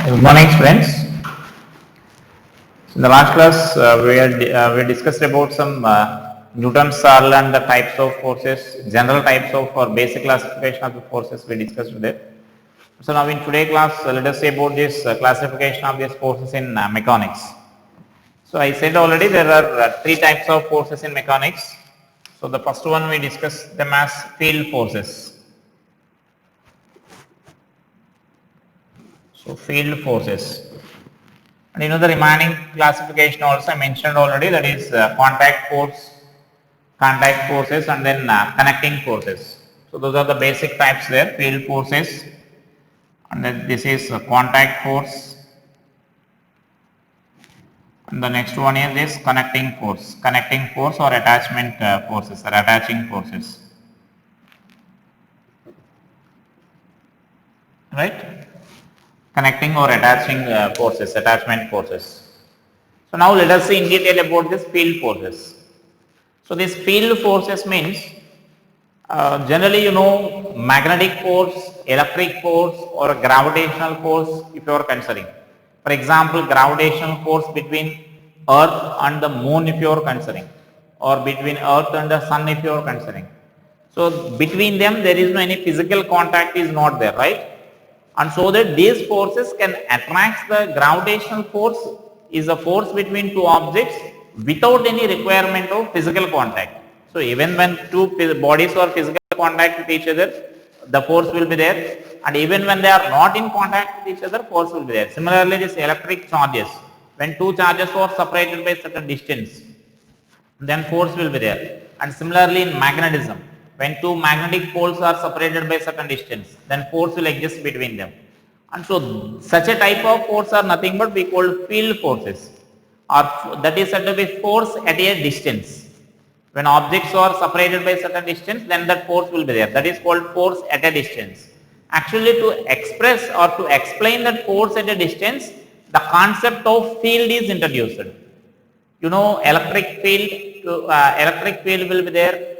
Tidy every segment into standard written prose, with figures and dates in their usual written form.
Good morning, friends. In the last class, we discussed about some Newton's law and the types of forces, general types of or basic classification of the forces we discussed there. So now in today's class, let us say about this classification of these forces in mechanics. So I said already there are three types of forces in mechanics. So the first one we discussed them as field forces. So field forces. And the remaining classification also I mentioned already, that is contact forces and then connecting forces. So those are the basic types there, field forces, and then this is contact force, and the next one is this connecting force or attachment forces or attaching forces, right? Connecting or attaching attachment forces. So now let us see in detail about this field forces. So this field forces means generally magnetic force, electric force or gravitational force if you are considering. For example, gravitational force between earth and the moon if you are considering, or between earth and the sun if you are considering. So between them there is no any physical contact is not there, right? And so that these forces can attract the gravitational force is a force between two objects without any requirement of physical contact. So even when two bodies are physical contact with each other, the force will be there, and even when they are not in contact with each other, force will be there. Similarly, this electric charges, when two charges are separated by certain distance, then force will be there. And similarly in magnetism, when two magnetic poles are separated by certain distance, then force will exist between them. And so such a type of force are nothing but we call field forces, or that is said to be force at a distance. When objects are separated by certain distance, then that force will be there. That is called force at a distance. Actually, to express or to explain that force at a distance, the concept of field is introduced. Electric field will be there,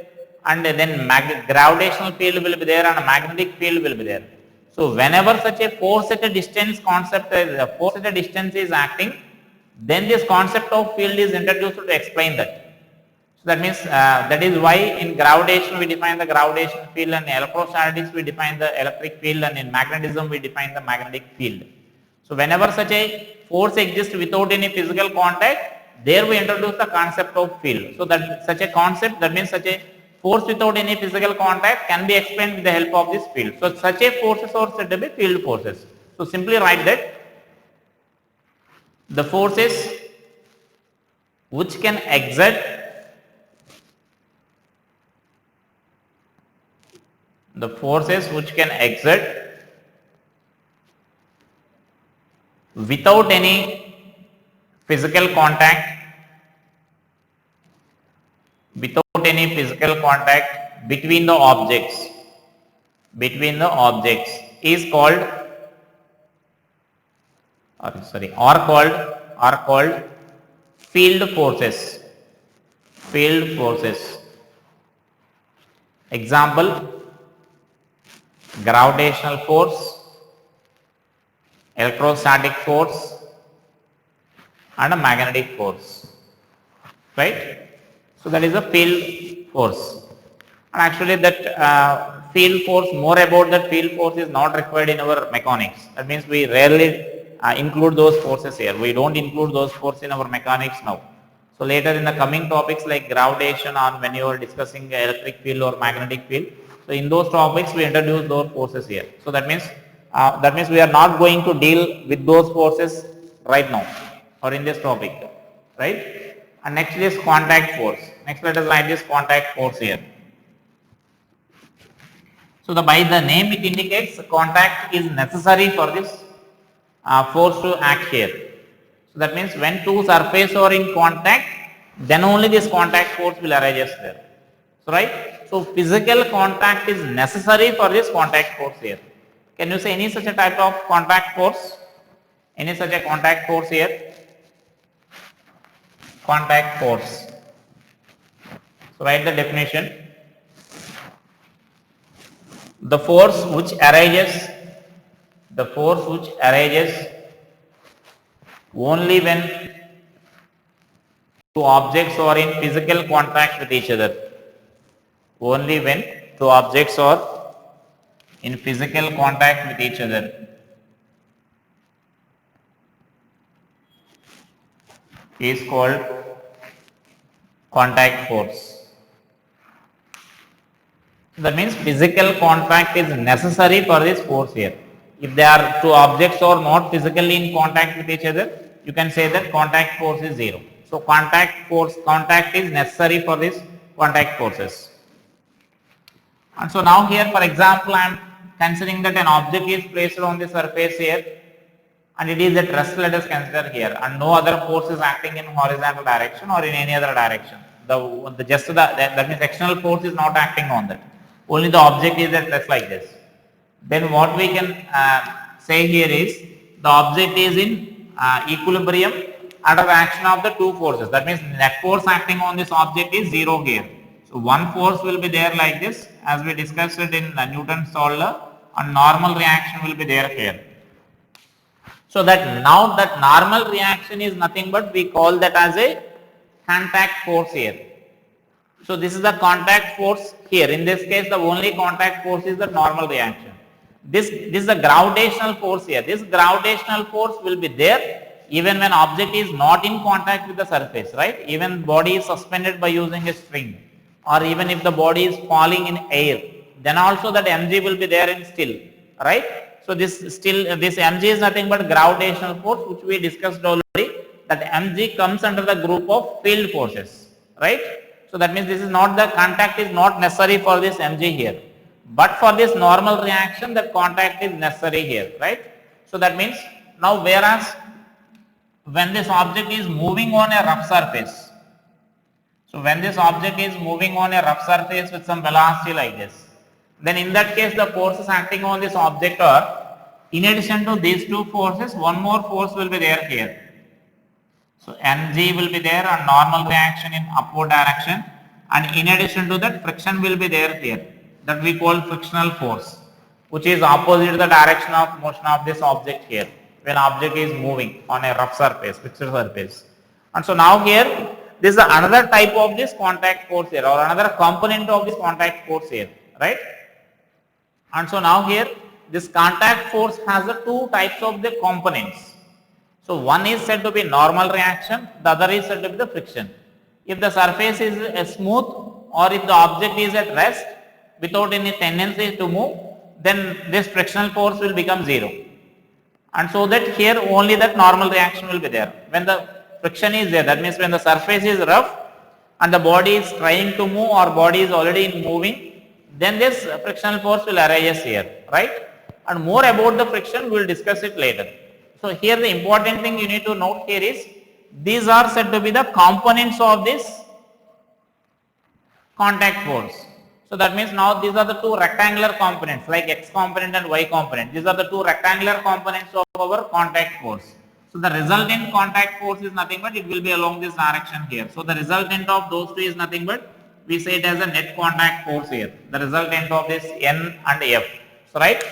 and then gravitational field will be there, and magnetic field will be there. So whenever such a force at a distance concept, force at a distance is acting, then this concept of field is introduced to explain that. So that means that is why in gravitation we define the gravitational field, and in electrostatics we define the electric field, and in magnetism we define the magnetic field. So whenever such a force exists without any physical contact, there we introduce the concept of field. So that such a concept, that means such a force without any physical contact can be explained with the help of this field. So such a forces are said to be field forces. So simply write that the forces which can exert without any physical contact between the objects is called are called field forces. Example: gravitational force, electrostatic force, and a magnetic force, right? So that is a field force, and actually that field force, more about that field force is not required in our mechanics. That means we rarely include those forces here. We don't include those forces in our mechanics now. So later in the coming topics like gravitation, or when you are discussing electric field or magnetic field, so in those topics we introduce those forces here. So that means we are not going to deal with those forces right now or in this topic, right? And next is contact force. Next let us write this contact force here. So by the name it indicates contact is necessary for this force to act here. So that means when two surfaces are in contact, then only this contact force will arise there. So right. So physical contact is necessary for this contact force here. Can you say any such a type of contact force? Any such a contact force here? Contact force. So write the definition. The force which arises only when two objects are in physical contact with each other. Only when two objects are in physical contact with each other. Is called contact force. That means physical contact is necessary for this force here. If there are two objects are not physically in contact with each other, you can say that contact force is zero. So contact is necessary for this contact forces. And so now here, for example, I am considering that an object is placed on the surface here, and it is at rest, let us consider here, and no other force is acting in horizontal direction or in any other direction. That means external force is not acting on that. Only the object is at rest like this. Then what we can say here is the object is in equilibrium under the action of the two forces. That means net force acting on this object is zero here. So one force will be there like this, as we discussed it in Newton's law, and normal reaction will be there here. So that now that normal reaction is nothing but we call that as a contact force here. So this is the contact force here. In this case, the only contact force is the normal reaction. This is the gravitational force here. This gravitational force will be there even when object is not in contact with the surface, right? Even body is suspended by using a string, or even if the body is falling in air, then also that mg will be there in still, right? So this mg is nothing but gravitational force, which we discussed already, that mg comes under the group of field forces, right? So that means this is not, the contact is not necessary for this mg here, but for this normal reaction that contact is necessary here, right? So that means now whereas when this object is moving on a rough surface, so when this object is moving on a rough surface with some velocity like this, then in that case the forces acting on this object are, in addition to these two forces, one more force will be there here. So mg will be there and normal reaction in upward direction, and in addition to that friction will be there here, that we call frictional force, which is opposite to the direction of motion of this object here when object is moving on a rough surface, fixed surface. And so now here this is another type of this contact force here, or another component of this contact force here, right? And so now here this contact force has the two types of the components. So one is said to be normal reaction, the other is said to be the friction. If the surface is smooth, or if the object is at rest without any tendency to move, then this frictional force will become zero. And so that here only that normal reaction will be there. When the friction is there, that means when the surface is rough and the body is trying to move or body is already moving, then this frictional force will arise here, right? And more about the friction we will discuss it later. So here the important thing you need to note here is, these are said to be the components of this contact force. So that means now these are the two rectangular components, like x component and y component. These are the two rectangular components of our contact force. So the resultant contact force is nothing but it will be along this direction here. So the resultant of those two is nothing but we say it as a net contact force here. The resultant of this N and F. So right.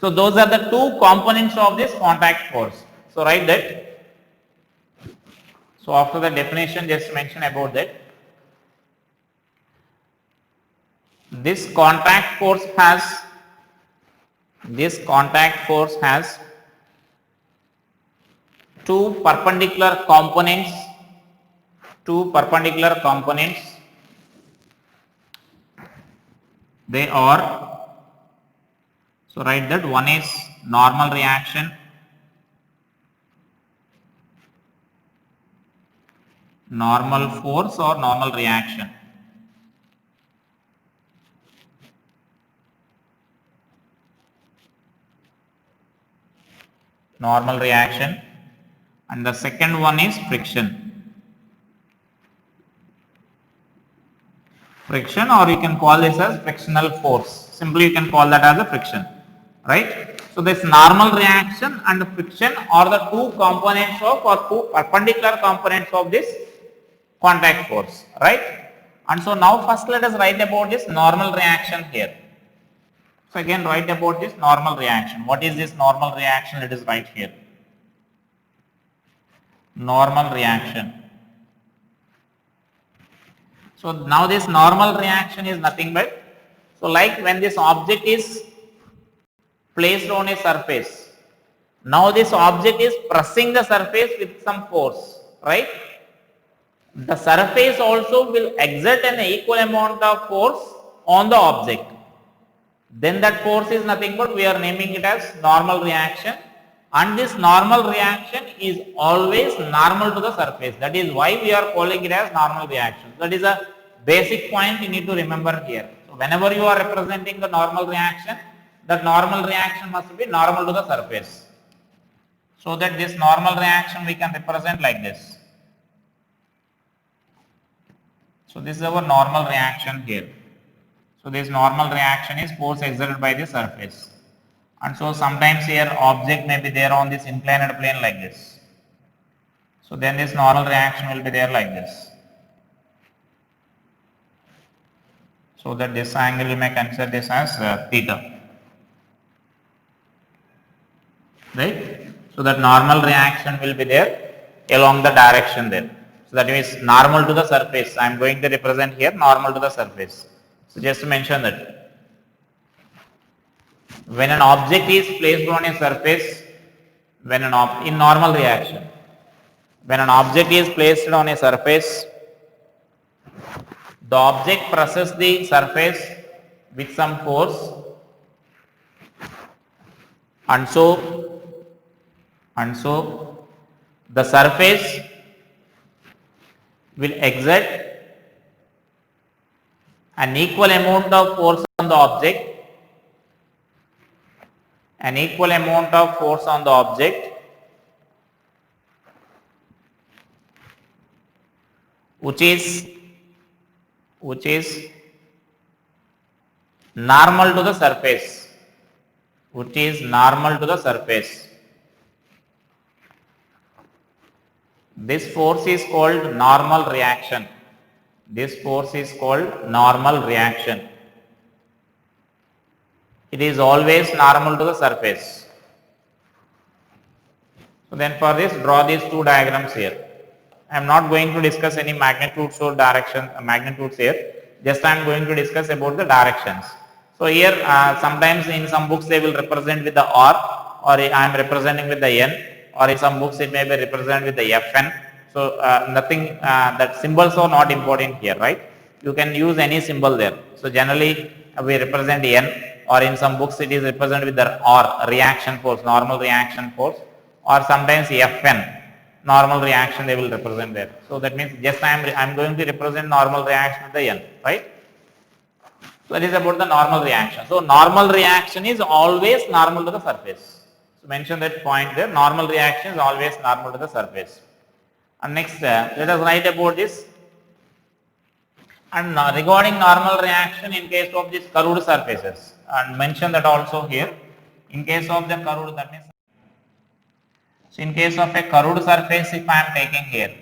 So those are the two components of this contact force. So write that. So after the definition, just mention about that. This contact force has two perpendicular components. They are, so write that one is normal reaction, normal force or normal reaction. Normal reaction, and the second one is friction. Friction, or you can call this as frictional force. Simply you can call that as a friction, right? So this normal reaction and friction are the two components of, or two perpendicular components of this contact force, right? And so now first let us write about this normal reaction here. So again write about this normal reaction. What is this normal reaction? Let us write here. normal reaction. So now this normal reaction is nothing but, so like when this object is placed on a surface, now this object is pressing the surface with some force, right? The surface also will exert an equal amount of force on the object. Then that force is nothing but we are naming it as normal reaction, and this normal reaction is always normal to the surface. That is why we are calling it as normal reaction. That is a basic point you need to remember here. So whenever you are representing the normal reaction, that normal reaction must be normal to the surface. So that this normal reaction we can represent like this. So this is our normal reaction here. So this normal reaction is force exerted by the surface. And so sometimes here object may be there on this inclined plane like this. So then this normal reaction will be there like this. So that this angle you may consider this as theta. Right? So that normal reaction will be there along the direction there. So that means normal to the surface. I am going to represent here normal to the surface. So just to mention that when an object is placed on a surface, when in normal reaction, when an object is placed on a surface, the object presses the surface with some force, and so the surface will exert an equal amount of force on the object, which is normal to the surface, This force is called normal reaction. It is always normal to the surface. So then for this, draw these two diagrams here. I am not going to discuss any magnitudes or magnitudes here. Just I am going to discuss about the directions. So here sometimes in some books they will represent with the R, or I am representing with the N, or in some books it may be represented with the Fn. So nothing, that symbols are not important here, right? You can use any symbol there. So generally we represent N, or in some books it is represented with the R, reaction force, normal reaction force, or sometimes Fn, normal reaction they will represent there. So that means just I am going to represent normal reaction with the N, right? So that is about the normal reaction. So normal reaction is always normal to the surface. So mention that point there. Normal reaction is always normal to the surface. And next, let us write about this. And regarding normal reaction in case of these curved surfaces, and mention that also here. In case of the curved, that means, so in case of a curved surface, if I am taking here,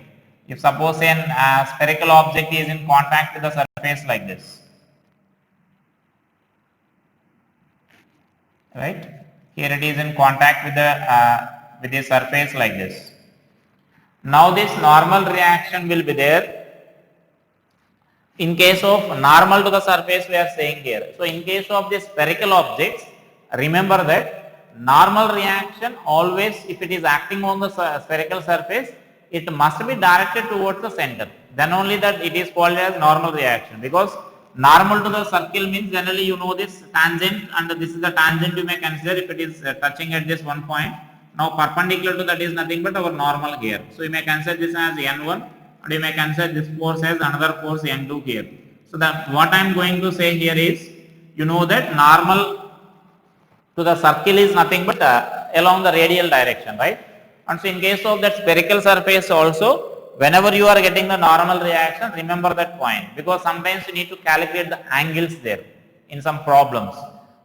if suppose an spherical object is in contact with the surface like this, right? Here it is in contact with the surface like this. Now this normal reaction will be there. In case of normal to the surface we are saying here. So in case of the spherical objects, remember that normal reaction always, if it is acting on the spherical surface, it must be directed towards the center. Then only that it is called as normal reaction, because normal to the circle means generally you know this tangent, and this is the tangent you may consider if it is touching at this one point. Now perpendicular to that is nothing but our normal here. So you may consider this as N1, and you may consider this force as another force N2 here. So that what I am going to say here is, you know that normal to the circle is nothing but along the radial direction, right? And so in case of that spherical surface also, whenever you are getting the normal reaction, remember that point, because sometimes you need to calculate the angles there in some problems.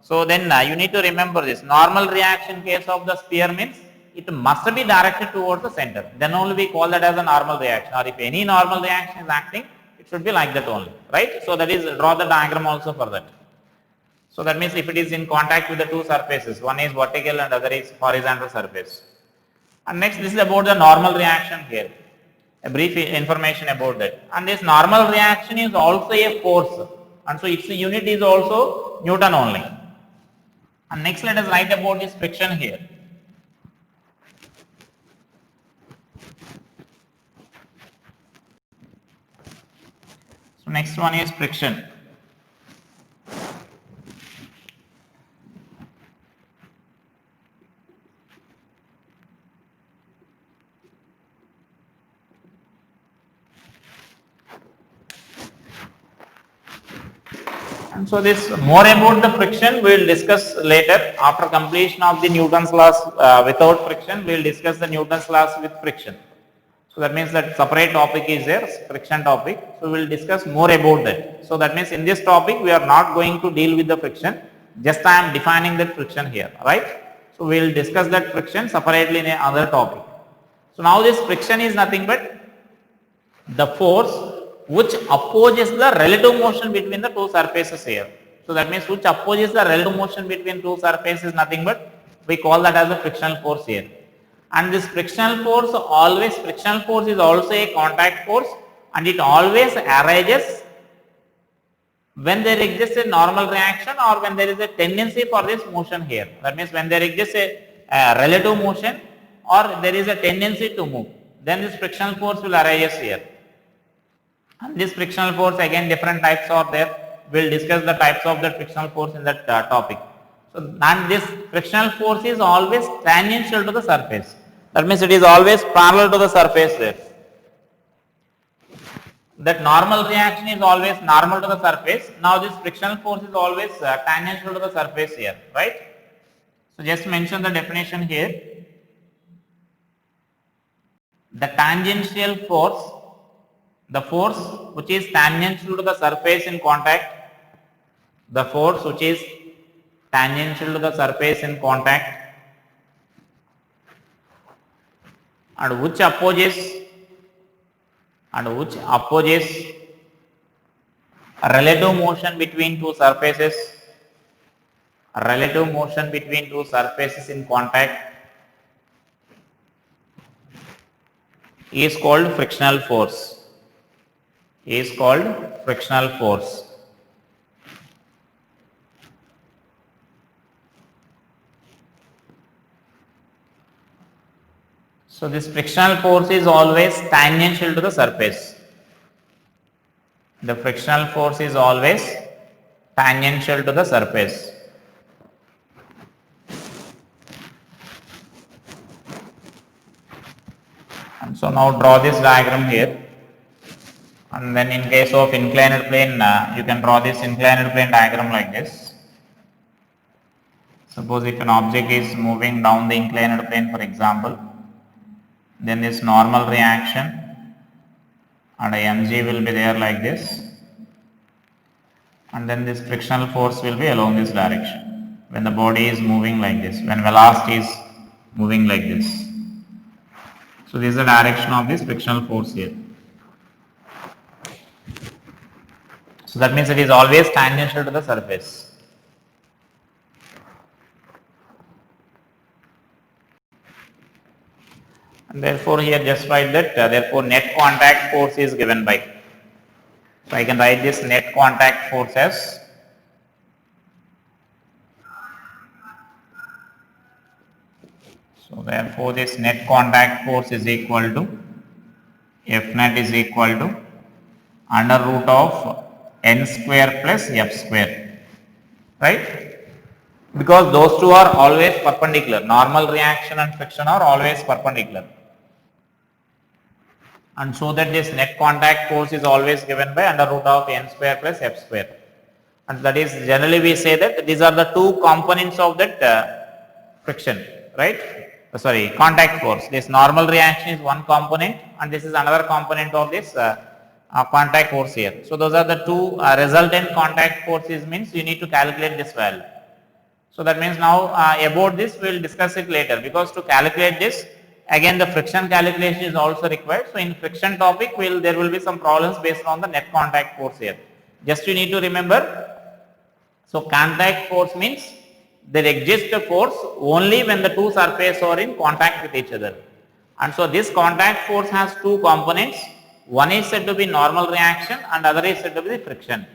So then you need to remember this. Normal reaction case of the sphere means it must be directed towards the center. Then only we call that as a normal reaction, or if any normal reaction is acting, it should be like that only, right? So that is, draw the diagram also for that. So that means if it is in contact with the two surfaces, one is vertical and other is horizontal surface. And next, this is about the normal reaction here. A brief information about that. And this normal reaction is also a force. And so its unit is also Newton only. And next, let us write about this friction here. So next one is friction. And so this more about the friction we will discuss later after completion of the Newton's laws without friction. We will discuss the Newton's laws with friction. So that means that separate topic is there, friction topic. So we will discuss more about that. So that means in this topic we are not going to deal with the friction. Just I am defining that friction here, right? So we will discuss that friction separately in another topic. So now this friction is nothing but the force which opposes the relative motion between the two surfaces here. So that means which opposes the relative motion between two surfaces, nothing but we call that as a frictional force here. And this frictional force is also a contact force, and it always arises when there exists a normal reaction or when there is a tendency for this motion here. That means when there exists a relative motion or there is a tendency to move, then this frictional force will arise here. And this frictional force, again different types are there. We will discuss the types of the frictional force in that topic. So, and this frictional force is always tangential to the surface. That means it is always parallel to the surface there. That normal reaction is always normal to the surface. Now this frictional force is always tangential to the surface here, right? So just mention the definition here. The tangential force, the force which is tangential to the surface in contact, the force which is tangential to the surface in contact, and which opposes a relative motion between two surfaces, in contact is called frictional force. So this frictional force is always tangential to the surface. The frictional force is always tangential to the surface. And so now draw this diagram here. And then in case of inclined plane, you can draw this inclined plane diagram like this. Suppose if an object is moving down the inclined plane, for example, then this normal reaction and a mg will be there like this, and then this frictional force will be along this direction when the body is moving like this, when velocity is moving like this. So this is the direction of this frictional force here. So that means it is always tangential to the surface. And therefore here just write that therefore net contact force is given by. So I can write this net contact force as so therefore this net contact force is equal to F net is equal to under root of n square plus f square, right? Because those two are always perpendicular. Normal reaction and friction are always perpendicular. And so that this net contact force is always given by under root of n square plus f square. And that is generally we say that these are the two components of that friction, right? Contact force. This normal reaction is one component and this is another component of this contact force here. So those are the two resultant contact forces, means you need to calculate this value. So that means now about this we will discuss it later, because to calculate this again the friction calculation is also required. So in friction topic there will be some problems based on the net contact force here. Just you need to remember, so contact force means there exists a force only when the two surfaces are in contact with each other. And so this contact force has two components. One is said to be normal reaction and other is said to be the friction.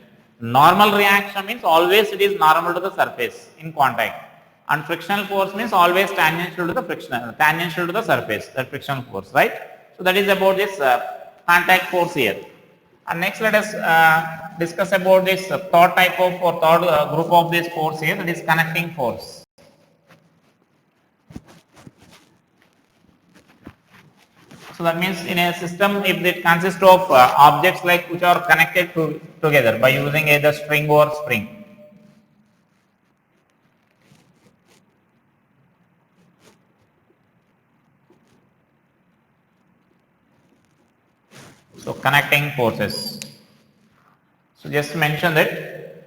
Normal reaction means always it is normal to the surface in contact, and frictional force means always tangential to the tangential to the surface, that frictional force, right? So that is about this contact force here. And next let us discuss about this third type of or third group of this force here, that is connecting force. So that means in a system, if it consists of objects like which are connected together by using either string or spring. So connecting forces. So just mention that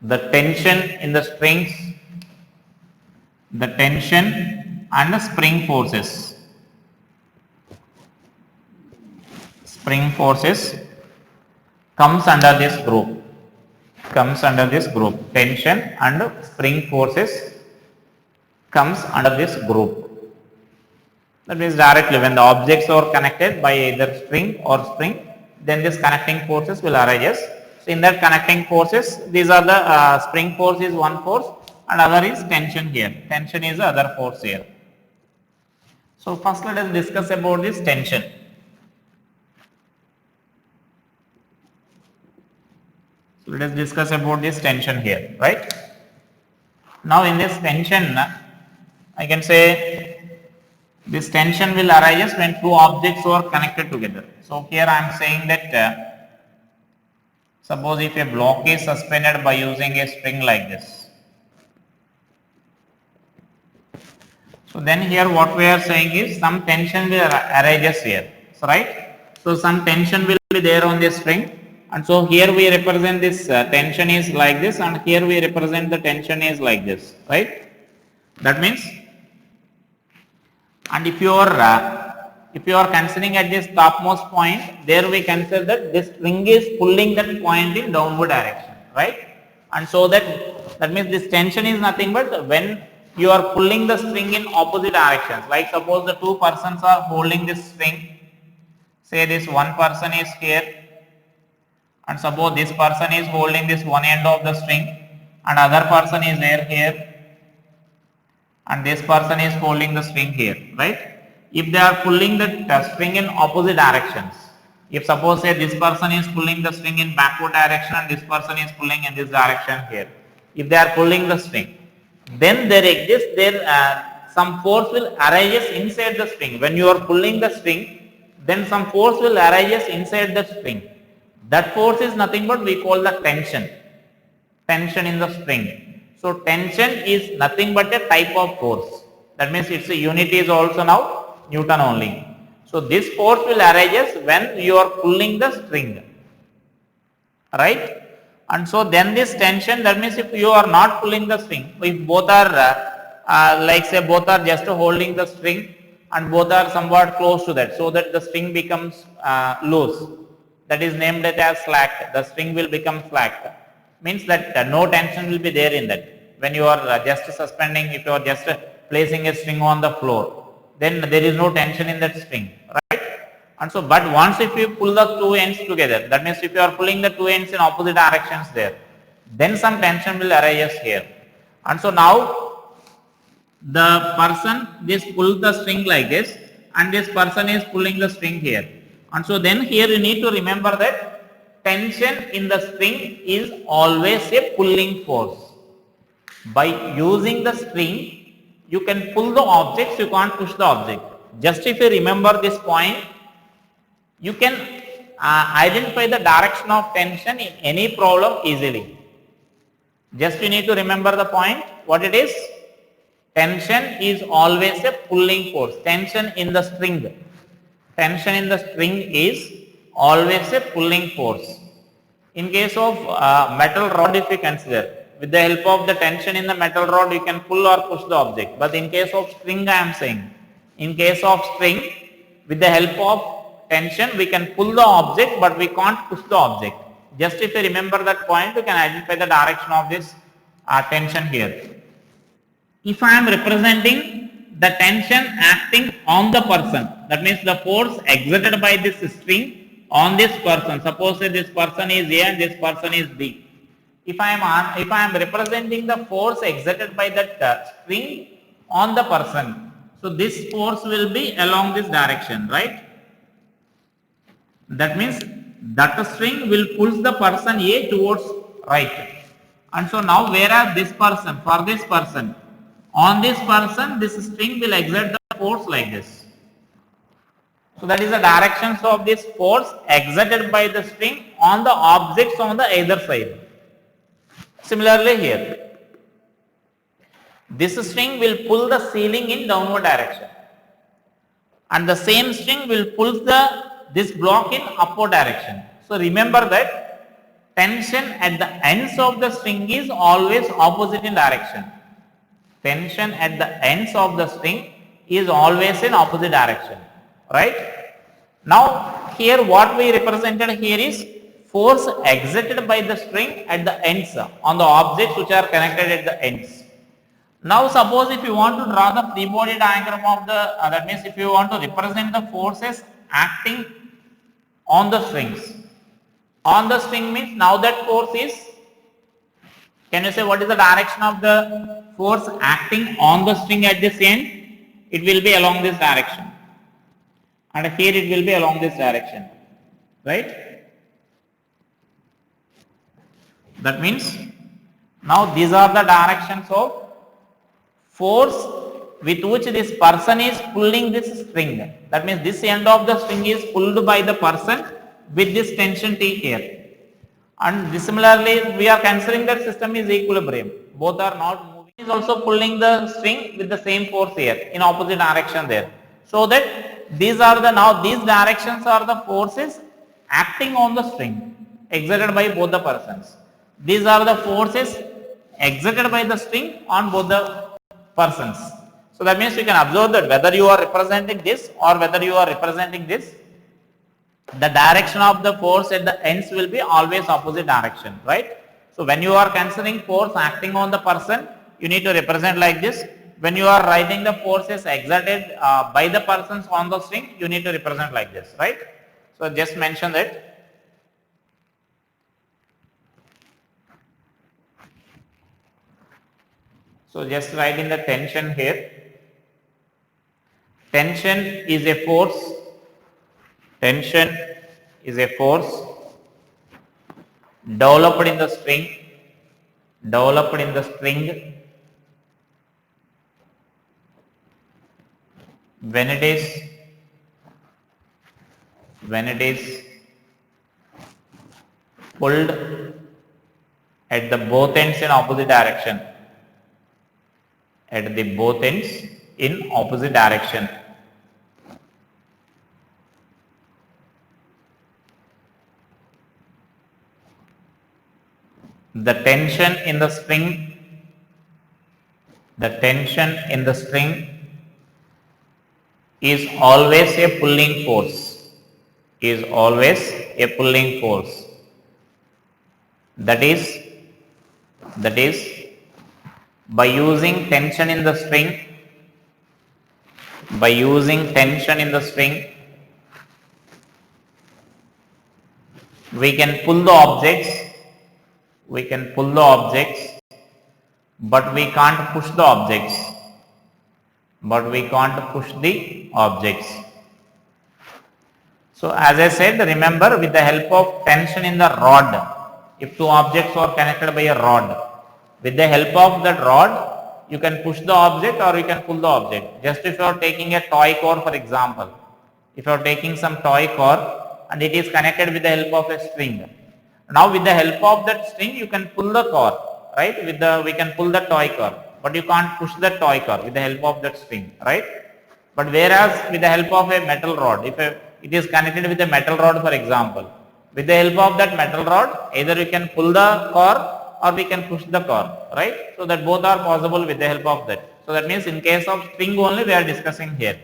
the tension in the strings, the tension and the spring forces. Spring forces comes under this group. Tension and spring forces comes under this group. That means directly when the objects are connected by either string or spring, then this connecting forces will arise. So in that connecting forces, these are the spring force is one force and other is tension here. Tension is the other force here. So first let us discuss about this tension. So let us discuss about this tension here, right? Now in this tension, I can say this tension will arise when two objects are connected together. So here I am saying that suppose if a block is suspended by using a string like this. So then here what we are saying is some tension will arise here. So right. So some tension will be there on this string. And so here we represent this tension is like this, and here we represent the tension is like this, right? That means, and if you are considering at this topmost point, there we consider that this string is pulling that point in downward direction, right? And so that means this tension is nothing but when you are pulling the string in opposite directions. Like suppose the two persons are holding this string. Say this one person is here, and suppose this person is holding this one end of the string and other person is there here, and this person is holding the string here, right? If they are pulling the string in opposite directions, if suppose say this person is pulling the string in backward direction and this person is pulling in this direction here, if they are pulling the string, then there exists some force will arise inside the string. When you are pulling the string, then some force will arise inside the string. That force is nothing but we call the tension in the string. So tension is nothing but a type of force. That means its unit is also now Newton only. So this force will arise when you are pulling the string, right? And so then this tension, that means if you are not pulling the string, if both are like say both are just holding the string and both are somewhat close to that, so that the string becomes loose, that is named it as slack. The string will become slack, means that no tension will be there in that. When you are just suspending, if you are just placing a string on the floor, then there is no tension in that string, right? And so, but once if you pull the two ends together, that means if you are pulling the two ends in opposite directions there, then some tension will arise here. And so now the person this pull the string like this and this person is pulling the string here. And so then here you need to remember that tension in the string is always a pulling force. By using the string, you can pull the objects, you can't push the object. Just if you remember this point, you can identify the direction of tension in any problem easily. Just you need to remember the point, what it is. Tension is always a pulling force. Tension in the string. Tension in the string is always a pulling force. In case of metal rod, if you consider, with the help of the tension in the metal rod, you can pull or push the object. But in case of string, I am saying, in case of string, with the help of tension, we can pull the object, but we can't push the object. Just if you remember that point, you can identify the direction of this tension here. if I am representing the tension acting on the person, that means the force exerted by this string on this person. Suppose say this person is A and this person is B. If I am representing the force exerted by that string on the person, so this force will be along this direction, right? That means that string will push the person A towards right. And so now whereas this person, for this person, on this person, this string will exert the force like this. So that is the directions of this force exerted by the string on the objects on the either side. Similarly here, this string will pull the ceiling in downward direction, and the same string will pull this block in upward direction. So remember that tension at the ends of the string is always opposite in direction. Tension at the ends of the string is always in opposite direction, right? Now here what we represented here is force exerted by the string at the ends on the objects which are connected at the ends. Now suppose if you want to draw the free body diagram of the, that means if you want to represent the forces acting on the strings. On the string means now that force is, can you say what is the direction of the force acting on the string at this end? It will be along this direction. And here it will be along this direction, right? That means now these are the directions of force with which this person is pulling this string. That means this end of the string is pulled by the person with this tension T here. And similarly, we are considering that system is equilibrium. Both are not moving. Is also pulling the string with the same force here in opposite direction there. So that these are the, now these directions are the forces acting on the string exerted by both the persons. These are the forces exerted by the string on both the persons. So that means you can observe that whether you are representing this or whether you are representing this, the direction of the force at the ends will be always opposite direction, right? So when you are considering force acting on the person, you need to represent like this. When you are writing the forces exerted by the persons on the string, you need to represent like this, right? So just mention that. So just write in the tension here. Tension is a force. Tension is a force developed in the string. Developed in the string when it is pulled at the both ends in opposite direction. At the both ends in opposite direction. The tension in the string is always a pulling force. Is always a pulling force. That is by using tension in the string, we can pull the objects, but we can't push the objects. So as I said, remember, with the help of tension in the rod, if two objects are connected by a rod, with the help of that rod, you can push the object or you can pull the object. Just if you are taking a toy car, for example, if you are taking some toy car and it is connected with the help of a string. Now with the help of that string, you can pull the car, right? We can pull the toy car, but you can't push the toy car with the help of that string, right? But whereas with the help of a metal rod, if it is connected with a metal rod, for example, with the help of that metal rod, either you can pull the car or we can push the car, right? So that both are possible with the help of that. So that means in case of string only we are discussing here.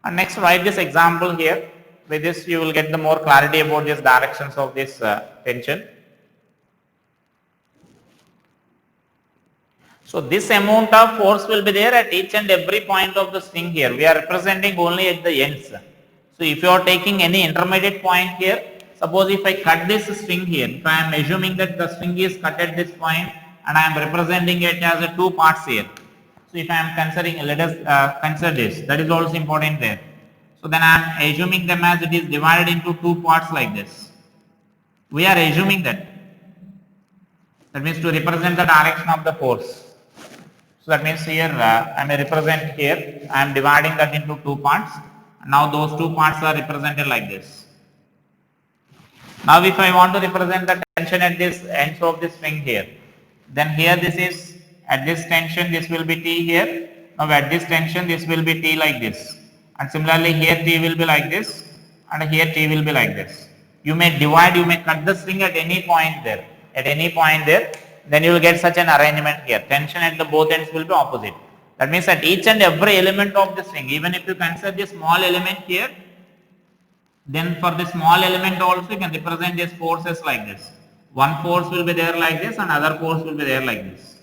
And next write this example here. With this you will get the more clarity about these directions of this tension. So this amount of force will be there at each and every point of the string here. We are representing only at the ends. So if you are taking any intermediate point here, suppose if I cut this string here, if I am assuming that the string is cut at this point and I am representing it as a two parts here. So if I am considering, let us consider this, that is also important there. So then I am assuming them as it is divided into two parts like this. We are assuming that. That means to represent the direction of the force. So that means here I may represent here, I am dividing that into two parts. Now those two parts are represented like this. Now if I want to represent the tension at this ends of this string here, then here this is at this tension this will be T here. Now at this tension this will be T like this. And similarly here T will be like this and here T will be like this. You may divide, you may cut the string at any point there. At any point there, then you will get such an arrangement here. Tension at the both ends will be opposite. That means at each and every element of the string, even if you consider this small element here, then for the small element also you can represent these forces like this. One force will be there like this and other force will be there like this.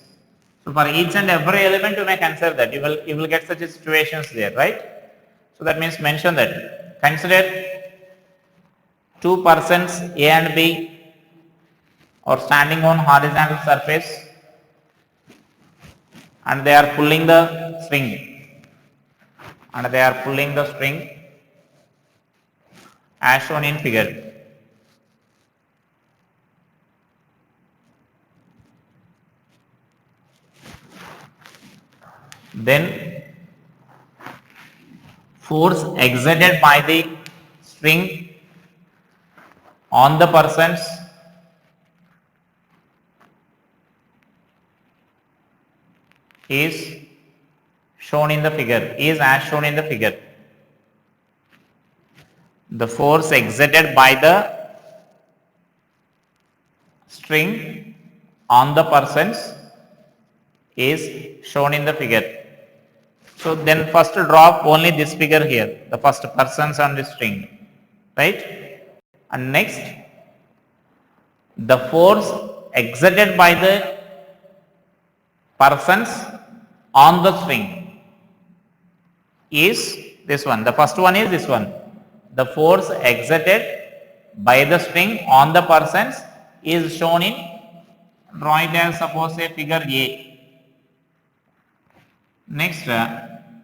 So for each and every element you may consider that. You will get such situations there, right? So that means mention that. Consider two persons A and B or standing on horizontal surface and they are pulling the string as shown in figure. Then force exerted by the string on the persons is shown in the figure, is as shown in the figure. The force exerted by the string on the persons is shown in the figure. So then first draw only this figure here, the first persons on the string, right? And next, the force exerted by the persons on the string is this one. The first one is this one. The force exerted by the string on the persons is shown in, draw it as suppose a figure A. Next,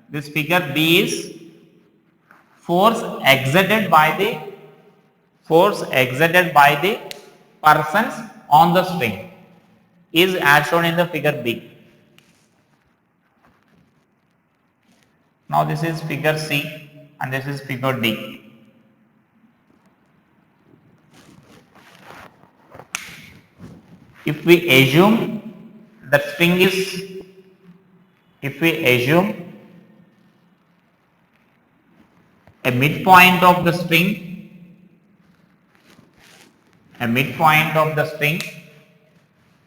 this figure B is force exerted by the persons on the string is as shown in the figure B. Now this is figure C and this is figure D. If we assume that string is, a midpoint of the string,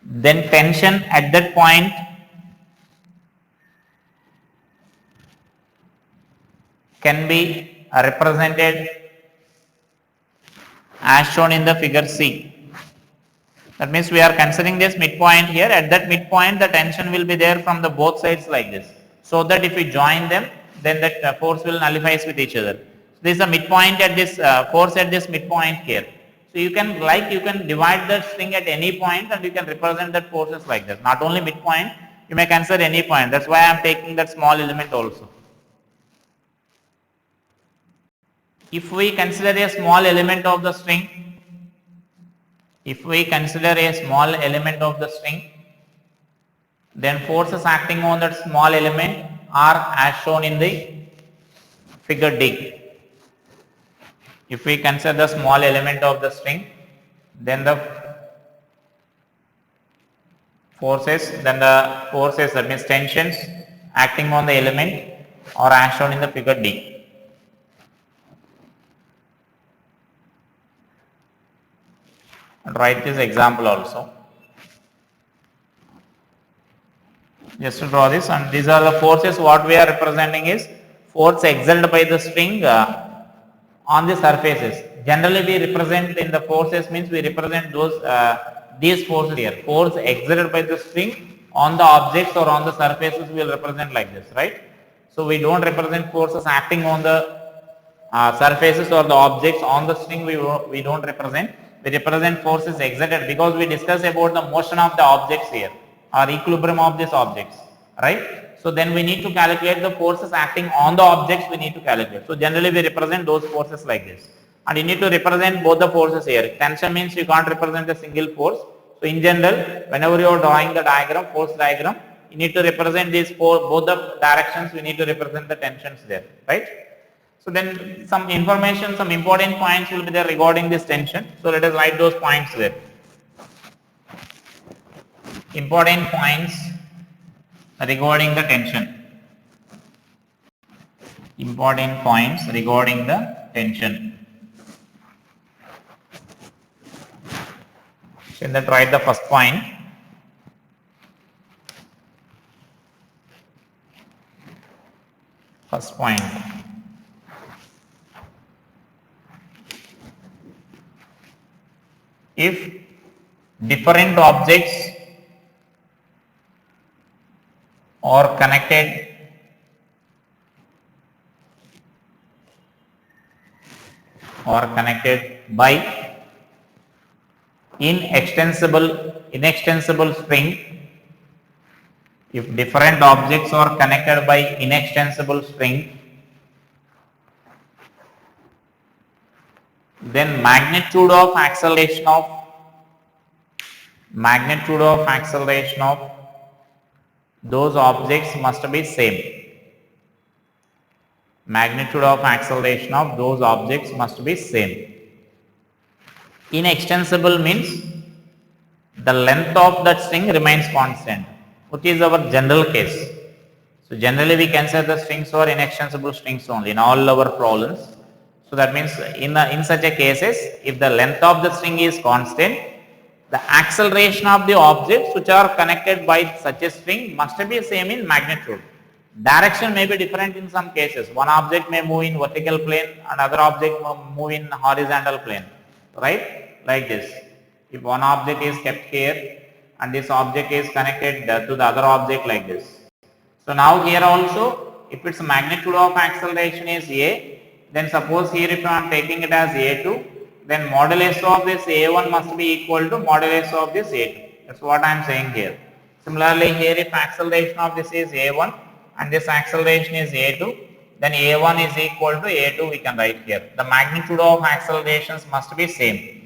then tension at that point can be represented as shown in the figure C. That means we are considering this midpoint here. At that midpoint the tension will be there from the both sides like this, so that if we join them then that force will nullifies with each other. So this is a midpoint at this force at this midpoint here. So you can divide the string at any point and you can represent that forces like this. Not only midpoint, you may consider any point. That's why I am taking that small element also. If we consider a small element of the string, then forces acting on that small element are as shown in the figure D. If we consider the small element of the string, then the forces, that means tensions acting on the element are as shown in the figure D. And write this example also. Just to draw this, and these are the forces. What we are representing is force exerted by the string on the surfaces. Generally we represent in the forces means we represent those these forces here. Force exerted by the string on the objects or on the surfaces we will represent like this, right? So we don't represent forces acting on the surfaces or the objects on the string. We don't represent. We represent forces exerted because we discuss about the motion of the objects here or equilibrium of these objects, right? So then we need to calculate the forces acting on the objects we need to calculate. So generally we represent those forces like this. And you need to represent both the forces here. Tension means you can't represent a single force. So in general, whenever you are drawing the diagram, force diagram, you need to represent these both the directions. We need to represent the tensions there, right? So then some information, some important points will be there regarding this tension. So let us write those points there. Important points regarding the tension. Important points regarding the tension. So let's write the first point. First point. If different objects are connected by inextensible string, if different objects are connected by inextensible string, then magnitude of acceleration of those objects must be same. Magnitude of acceleration of those objects must be same. Inextensible means the length of that string remains constant, which is our general case. So generally we consider the strings are inextensible strings only in all our problems. So that means in such a cases, if the length of the string is constant, the acceleration of the objects which are connected by such a string must be same in magnitude. Direction may be different in some cases. One object may move in vertical plane, another object may move in horizontal plane, right? Like this. If one object is kept here and this object is connected to the other object like this. So now here also, if its magnitude of acceleration is a, then suppose here if I am taking it as a2, then modulus of this a1 must be equal to modulus of this a2. That's what I am saying here. Similarly here if acceleration of this is a1 and this acceleration is a2, then a1 is equal to a2 we can write here. The magnitude of accelerations must be same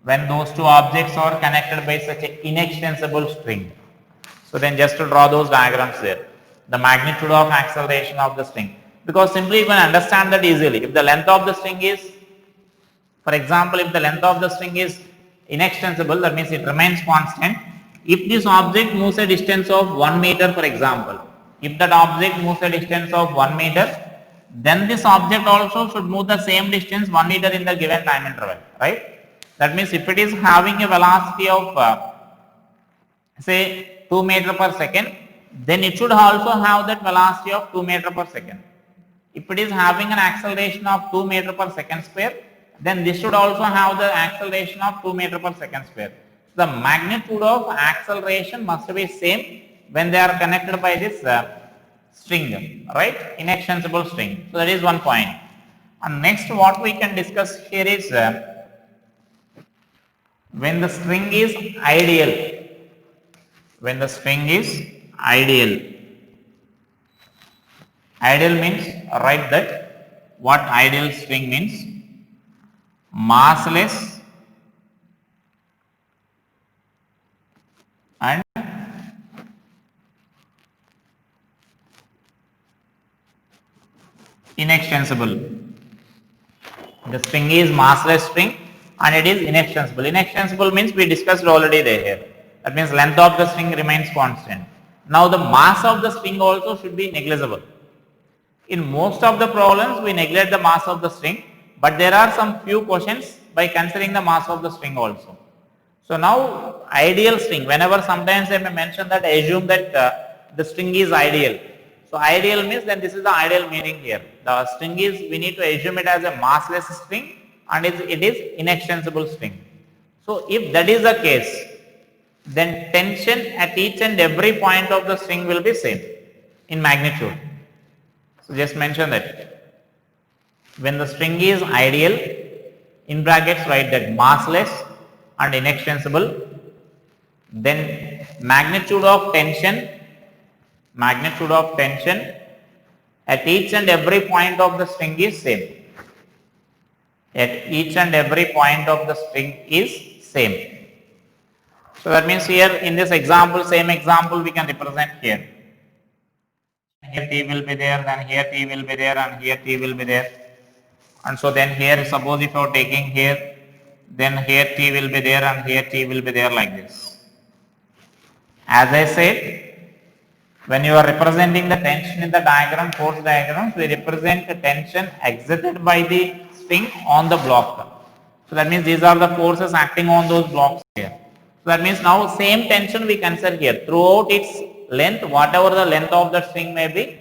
when those two objects are connected by such an inextensible string. So then just to draw those diagrams there. The magnitude of acceleration of the string. Because simply you can understand that easily. If the length of the string is, for example, if the length of the string is inextensible, that means it remains constant. If this object moves a distance of 1 meter, for example, if that object moves a distance of 1 meter, then this object also should move the same distance 1 meter in the given time interval, right? That means if it is having a velocity of say 2 meter per second, then it should also have that velocity of 2 meter per second. If it is having an acceleration of 2 meter per second square, then this should also have the acceleration of 2 meter per second square. So the magnitude of acceleration must be same when they are connected by this string, right? Inextensible string. So that is one point. And next what we can discuss here is when the string is ideal. When the string is ideal. Ideal means, write that what ideal string means. Massless and inextensible. The string is massless string and it is inextensible. Inextensible means we discussed already there. That means length of the string remains constant. Now the mass of the string also should be negligible. In most of the problems we neglect the mass of the string, but there are some few questions by considering the mass of the string also. So now ideal string, whenever sometimes I may mention that, assume that the string is ideal. So ideal means then this is the ideal meaning here. The string is, we need to assume it as a massless string and it is inextensible string. So if that is the case, then tension at each and every point of the string will be same in magnitude. So just mention that when the string is ideal, in brackets write that massless and inextensible, then magnitude of tension at each and every point of the string is same. At each and every point of the string is same. So that means here in this example, same example we can represent here. Here T will be there, then here T will be there, and here T will be there. And so then here, suppose if you are taking here, then here T will be there and here T will be there like this. As I said, when you are representing the tension in the diagram, force diagrams, we represent the tension exerted by the string on the block. So that means these are the forces acting on those blocks here. So that means now same tension we consider here throughout its length, whatever the length of the string may be,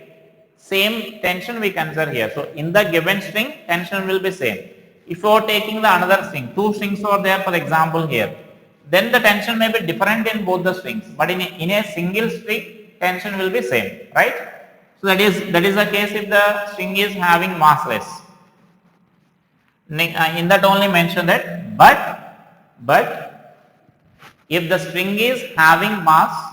same tension we consider here. So in the given string, tension will be same. If you are taking the another string, two strings are there for example here, then the tension may be different in both the strings, but in a single string, tension will be same, right? So that is the case if the string is having massless. In that only mention that, but if the string is having mass,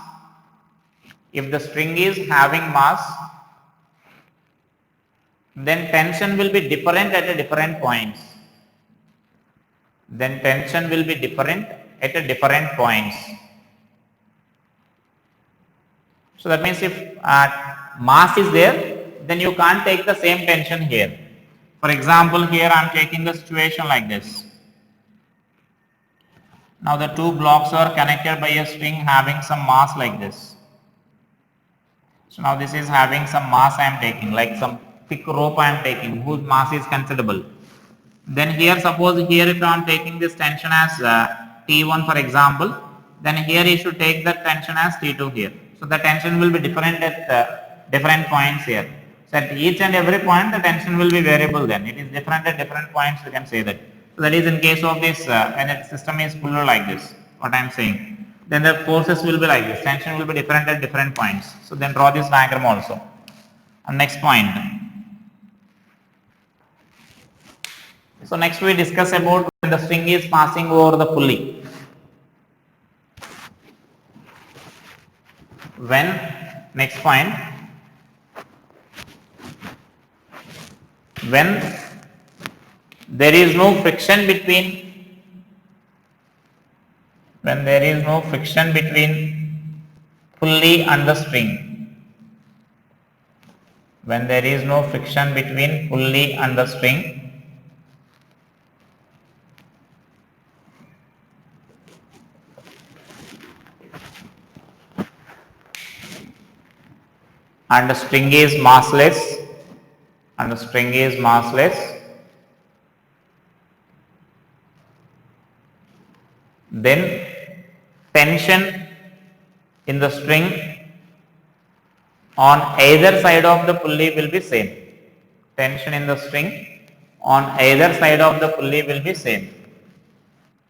then tension will be different at a different points. So that means if mass is there, then you can't take the same tension here. For example, here I am taking the situation like this. Now the two blocks are connected by a string having some mass like this. So now this is having some mass I am taking, like some thick rope I am taking whose mass is considerable. Then here, suppose here if I am taking this tension as T1 for example, then here you should take the tension as T2 here. So the tension will be different at different points here. So at each and every point the tension will be variable then. It is different at different points, you can say that. So that is in case of this when the system is puller like this, what I am saying. Then the forces will be like this, tension will be different at different points. So then draw this diagram also. And next point. So next we discuss about when the string is passing over the pulley. Next point, when there is no friction between pulley and the string. When there is no friction between pulley and the string, and the string is massless, then tension in the string on either side of the pulley will be same. Tension in the string on either side of the pulley will be same.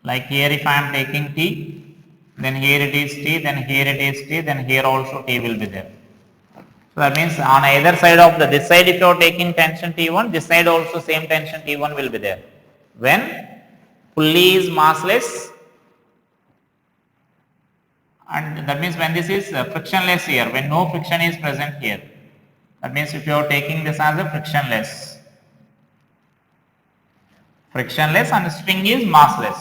Like here if I am taking T, then here it is T, then here it is T, then here also T will be there. So that means on either side of this side if you are taking tension T1, this side also same tension T1 will be there. When pulley is massless, and that means when this is frictionless here, when no friction is present here, that means if you are taking this as a frictionless and the string is massless,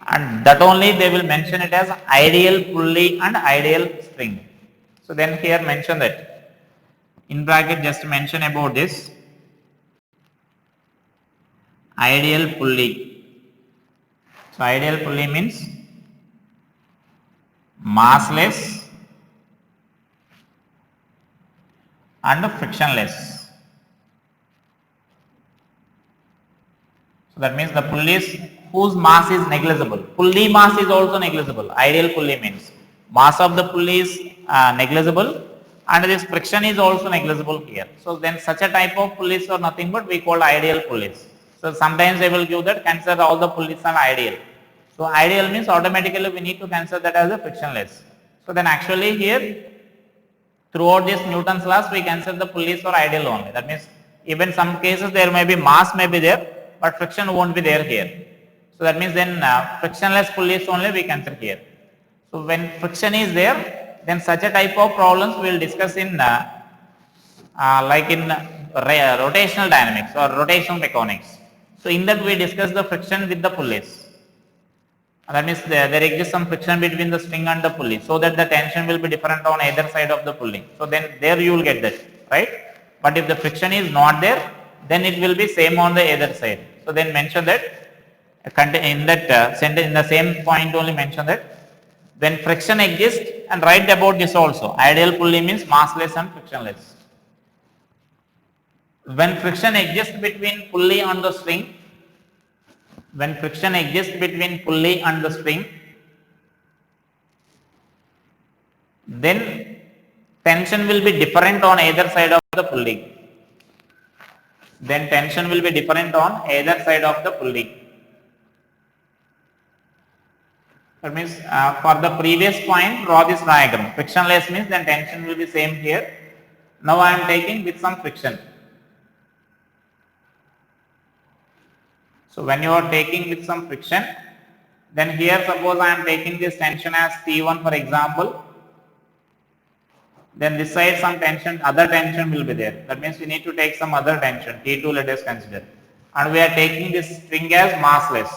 and that only they will mention it as ideal pulley and ideal string. So then here mention that in bracket, just mention about this ideal pulley. So ideal pulley means massless and frictionless. So that means the pulleys whose mass is negligible. Pulley mass is also negligible. Ideal pulley means mass of the pulley is negligible and this friction is also negligible here. So then such a type of pulleys are nothing but we call ideal pulleys. So sometimes they will give that consider all the pulleys are ideal. So ideal means automatically we need to consider that as a frictionless. So then actually here throughout this Newton's laws we consider the pulleys for ideal only. That means even some cases there may be mass may be there, but friction won't be there here. So that means then frictionless pulleys only we consider here. So when friction is there, then such a type of problems we will discuss in like in rotational dynamics or rotational mechanics. So in that we discuss the friction with the pulleys. That means there exists some friction between the string and the pulley, so that the tension will be different on either side of the pulley. So then there you will get that, right? But if the friction is not there, then it will be same on the other side. So then mention that in that sentence, in the same point only mention that when friction exists, and write about this also. Ideal pulley means massless and frictionless. When friction exists between pulley and the string, when friction exists between pulley and the string, then tension will be different on either side of the pulley. Then tension will be different on either side of the pulley. That means for the previous point, draw this diagram. Frictionless means then tension will be same here. Now I am taking with some friction. So when you are taking with some friction, then here suppose I am taking this tension as T1 for example, then this side some tension, other tension will be there. That means we need to take some other tension, T2 let us consider. And we are taking this string as massless.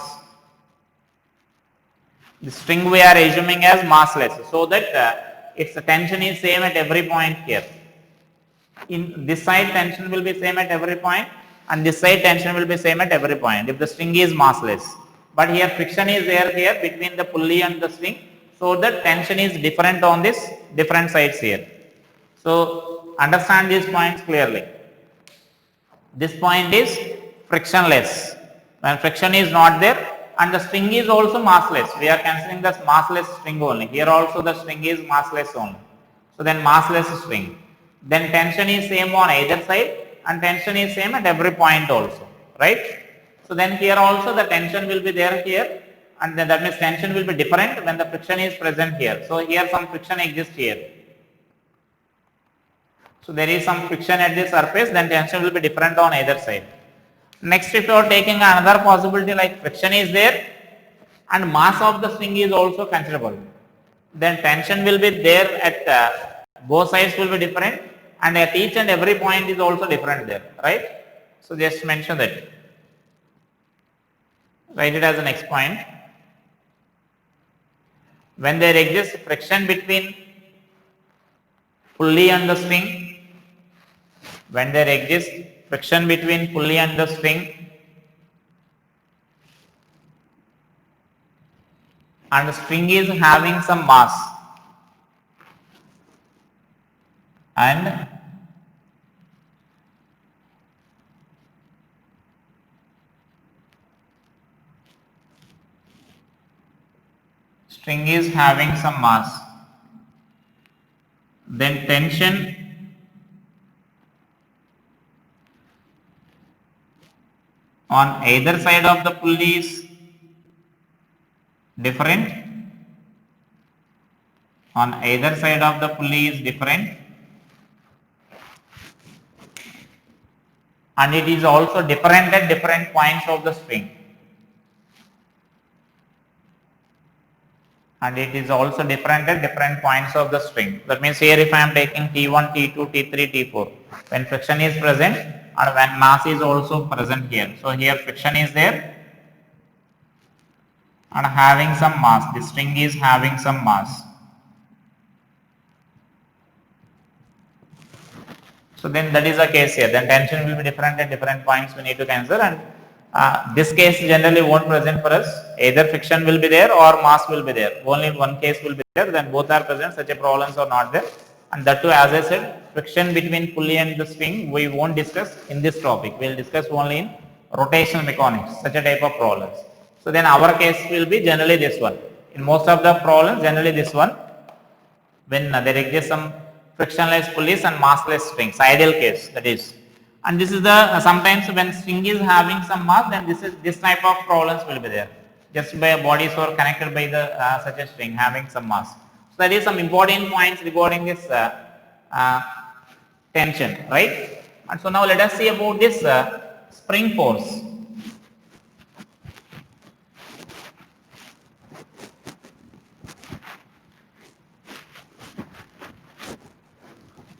The string we are assuming as massless, so that its tension is same at every point here. In this side tension will be same at every point, and this side tension will be same at every point if the string is massless. But here friction is there here between the pulley and the string, so that tension is different on this different sides here. So understand these points clearly. This point is frictionless. When friction is not there, and the string is also massless. We are considering the massless string only. Here also the string is massless only. So then massless string. Then tension is same on either side, and tension is same at every point also, right? So then here also the tension will be there here, and then that means tension will be different when the friction is present here. So here some friction exists here. So there is some friction at the surface, then tension will be different on either side. Next, if you are taking another possibility like friction is there and mass of the string is also considerable, then tension will be there at both sides will be different, and at each and every point is also different there, right? So just mention that. Write it as the next point. When there exists friction between pulley and the string, when there exists friction between pulley and the string, and the string is having some mass, and string is having some mass, then tension on either side of the pulley is different, on either side of the pulley is different, and it is also different at different points of the string, and it is also different at different points of the string. That means here if I am taking T1, T2, T3, T4, when friction is present and when mass is also present here. So here friction is there and having some mass, the string is having some mass. So then that is the case here, then tension will be different at different points we need to consider, and this case generally won't present for us, either friction will be there or mass will be there, only one case will be there, then both are present, such a problems are not there. And that too, as I said, friction between pulley and the string we won't discuss in this topic, we will discuss only in rotational mechanics, such a type of problems. So then our case will be generally this one. In most of the problems, generally this one, when there exists some frictionless pulleys and massless strings, ideal case that is. And this is the sometimes when string is having some mass, then this type of problems will be there. just by bodies who are connected by the such a string having some mass. So that is some important points regarding this uh, tension, right? And so now let us see about this spring force.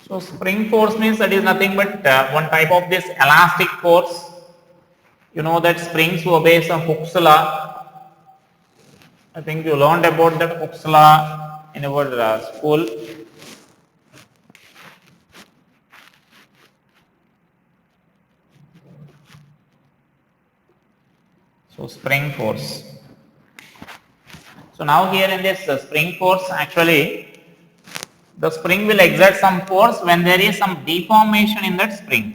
So spring force means that is nothing but one type of this elastic force. You know that springs obeys a Hooke's law. I think you learned about that Hooke's law in our school. So spring force. So now here in this spring force, actually the spring will exert some force when there is some deformation in that spring.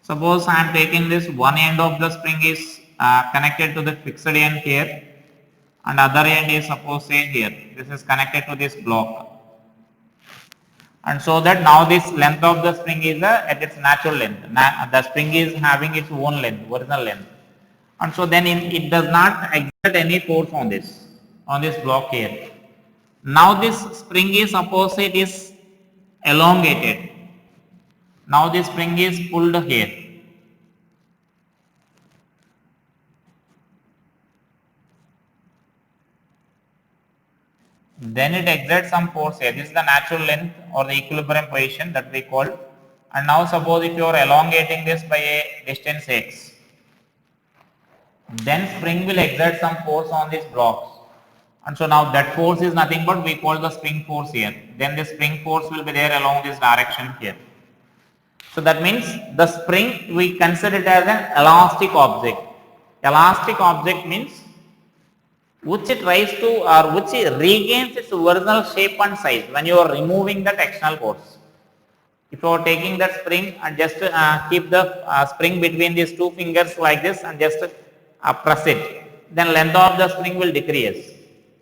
Suppose I am taking this one end of the spring is connected to the fixed end here, and other end is suppose say here. This is connected to this block, and so that now this length of the spring is at its natural length. The spring is having its own length, original length, and so then it does not exert any force on this block here. Now this spring is suppose it is elongated. Now this spring is pulled here. Then it exerts some force here. This is the natural length or the equilibrium position that we call. And now suppose if you are elongating this by a distance x, then spring will exert some force on these blocks. And so now that force is nothing but we call the spring force here. Then the spring force will be there along this direction here. So that means the spring we consider it as an elastic object. Elastic object means which it tries to or which it regains its original shape and size when you are removing that external force. If you are taking that spring and just keep the spring between these two fingers like this and just press it, then length of the spring will decrease,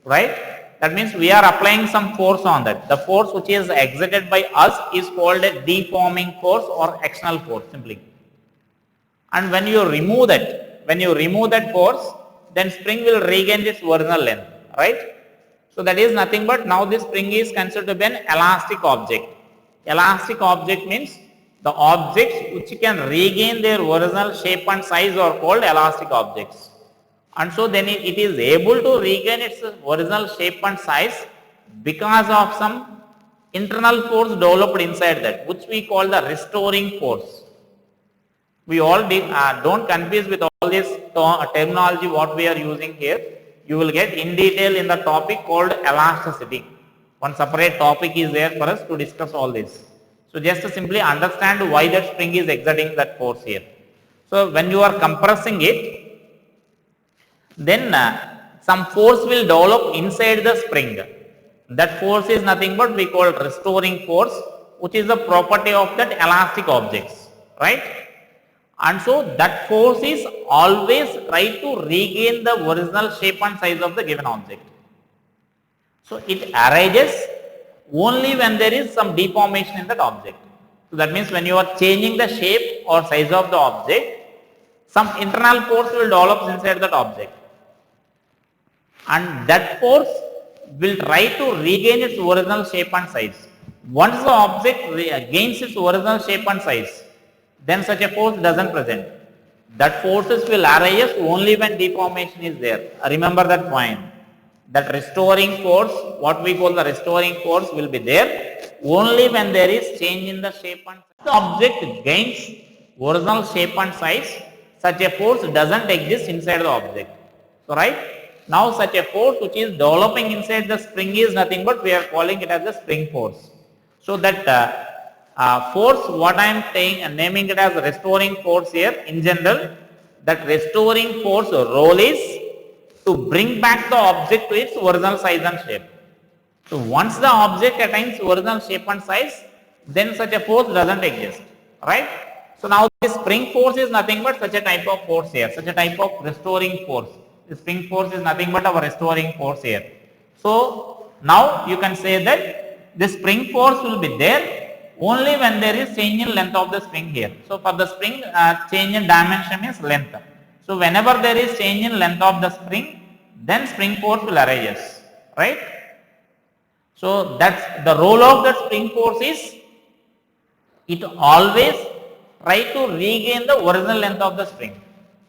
right? That means we are applying some force on that. The force which is exerted by us is called a deforming force or external force simply. And when you remove that force, then spring will regain its original length, right? So that is nothing but now this spring is considered to be an elastic object. Elastic object means the objects which can regain their original shape and size are called elastic objects. And so then it is able to regain its original shape and size because of some internal force developed inside that, which we call the restoring force. We all don't confuse with all this terminology what we are using here. You will get in detail in the topic called elasticity. One separate topic is there for us to discuss all this. So just to simply understand why that spring is exerting that force here. So when you are compressing it, then some force will develop inside the spring. That force is nothing but we call restoring force, which is the property of that elastic objects, right? And so that force is always try to regain the original shape and size of the given object. So it arises only when there is some deformation in that object. So that means when you are changing the shape or size of the object, some internal force will develop inside that object. And that force will try to regain its original shape and size. Once the object gains its original shape and size, then such a force doesn't present. That forces will arise only when deformation is there. Remember that point. That restoring force, what we call the restoring force, will be there only when there is change in the shape and size. The object gains original shape and size, such a force doesn't exist inside the object. So right? Now such a force which is developing inside the spring is nothing but we are calling it as the spring force. So that force what I am saying naming it as restoring force here in general, that restoring force role is to bring back the object to its original size and shape. So once the object attains original shape and size, then such a force doesn't exist, right? So now this spring force is nothing but such a type of force here, such a type of restoring force. The spring force is nothing but our restoring force here. So now you can say that the spring force will be there only when there is change in length of the spring here. So for the spring change in dimension means length. So whenever there is change in length of the spring, then spring force will arise, right? So that's the role of the spring force is it always try to regain the original length of the spring.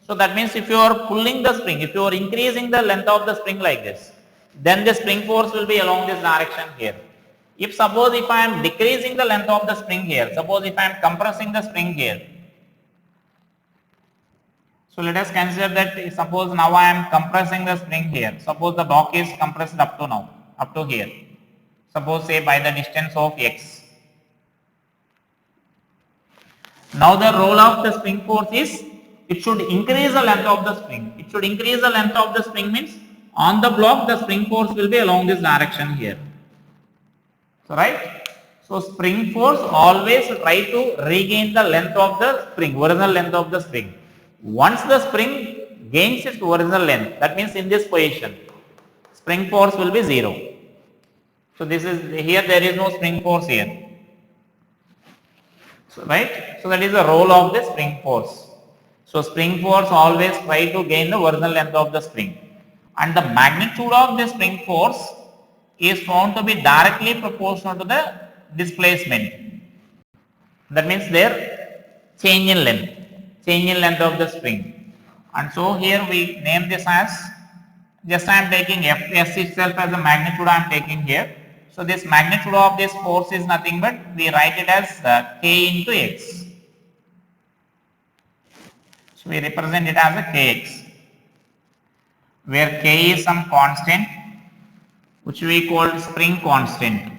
So that means if you are pulling the spring, if you are increasing the length of the spring like this, then the spring force will be along this direction here. If suppose if I am decreasing the length of the spring here, suppose if I am compressing the spring here, so let us consider that suppose now I am compressing the spring here, suppose the block is compressed up to now, up to here, suppose say by the distance of x. Now the role of the spring force is it should increase the length of the spring. It should increase the length of the spring means on the block the spring force will be along this direction here. So right. So spring force always try to regain the length of the spring, original length of the spring. Once the spring gains its original length, that means in this position, spring force will be 0. So this is here there is no spring force here. So, right? So that is the role of the spring force. So spring force always try to gain the original length of the spring. And the magnitude of the spring force is found to be directly proportional to the displacement. That means their change in length of the spring. And so here we name this as, just I am taking F itself as the magnitude I am taking here. So this magnitude of this force is nothing but we write it as K into X. So we represent it as a Kx, where K is some constant which we call spring constant,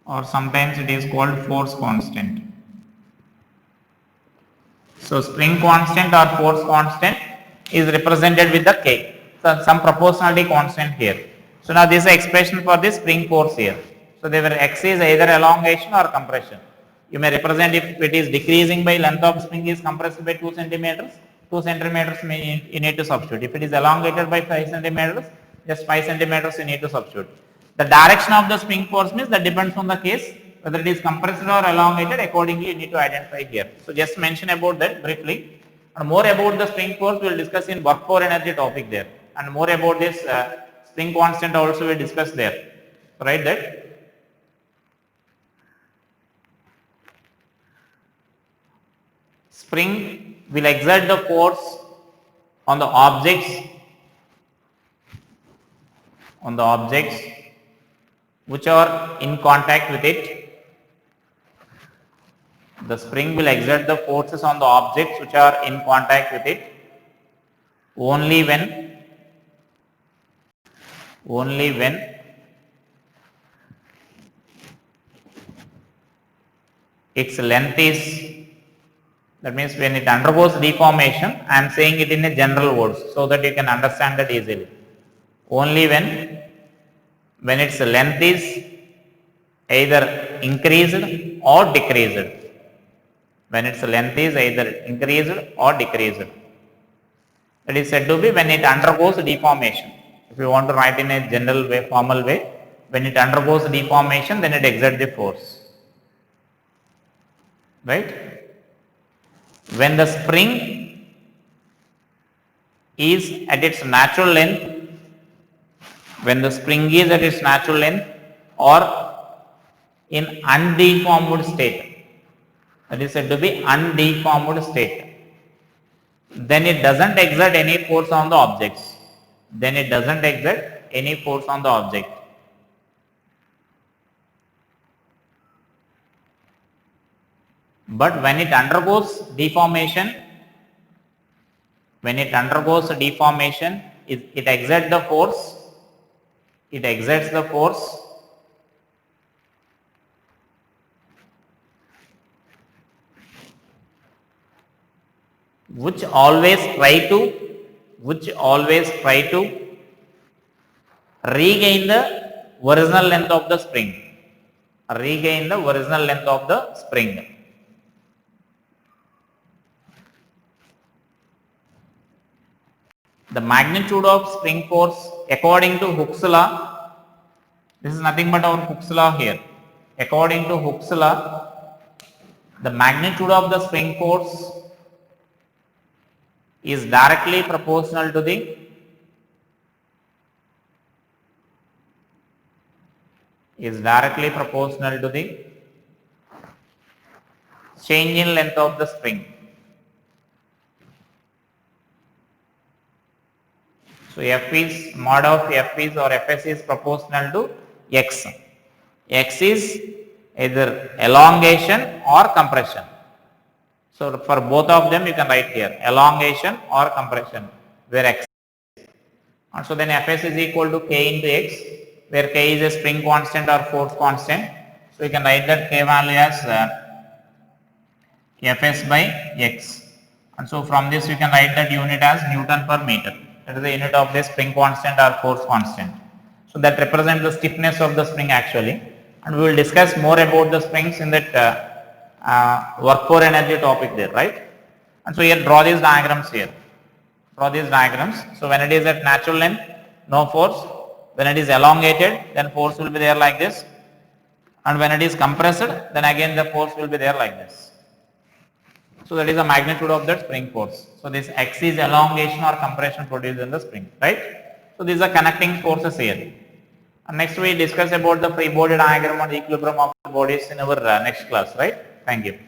or sometimes it is called force constant. So spring constant or force constant is represented with the K. So some proportionality constant here. So now this is the expression for the spring force here. So there X is either elongation or compression. You may represent if it is decreasing by length of spring is compressed by 2 centimeters, 2 centimeters you need to substitute. If it is elongated by 5 centimeters, just 5 centimeters you need to substitute. The direction of the spring force means that depends on the case, whether it is compressed or elongated, accordingly you need to identify here. So just mention about that briefly, and more about the spring force we will discuss in work for energy topic there, and more about this spring constant also we will discuss there. Right, that spring will exert the force on the objects which are in contact with it. The spring will exert the forces on the objects which are in contact with it only when its length is, that means when it undergoes deformation, I am saying it in a general words so that you can understand that easily. Only when its length is either increased or decreased. When its length is either increased or decreased. It is said to be when it undergoes deformation. If you want to write in a general way, formal way, when it undergoes deformation, then it exerts the force. Right? When the spring is at its natural length, or in undeformed state, that is said to be undeformed state, then it doesn't exert any force on the objects. But when it undergoes deformation, it exerts the force. Which always try to regain the original length of the spring. The magnitude of spring force according to Hooke's law, this is nothing but our Hooke's law here. According to Hooke's law, the magnitude of the spring force is directly proportional to the change in length of the spring. So F is mod of F is or Fs is proportional to X. X is either elongation or compression. So for both of them you can write here elongation or compression where X. And so then Fs is equal to K into X where K is a spring constant or force constant. So you can write that K value as Fs by X. And so from this you can write that unit as Newton per meter. That is the unit of the spring constant or force constant. So that represents the stiffness of the spring actually. And we will discuss more about the springs in that work for energy topic there, right? And so here draw these diagrams here. Draw these diagrams. So when it is at natural length, no force. When it is elongated, then force will be there like this. And when it is compressed, then again the force will be there like this. So that is the magnitude of that spring force. So this X is elongation or compression produced in the spring, right? So these are connecting forces here. And next we discuss about the free body diagram and equilibrium of the bodies in our next class, right? Thank you.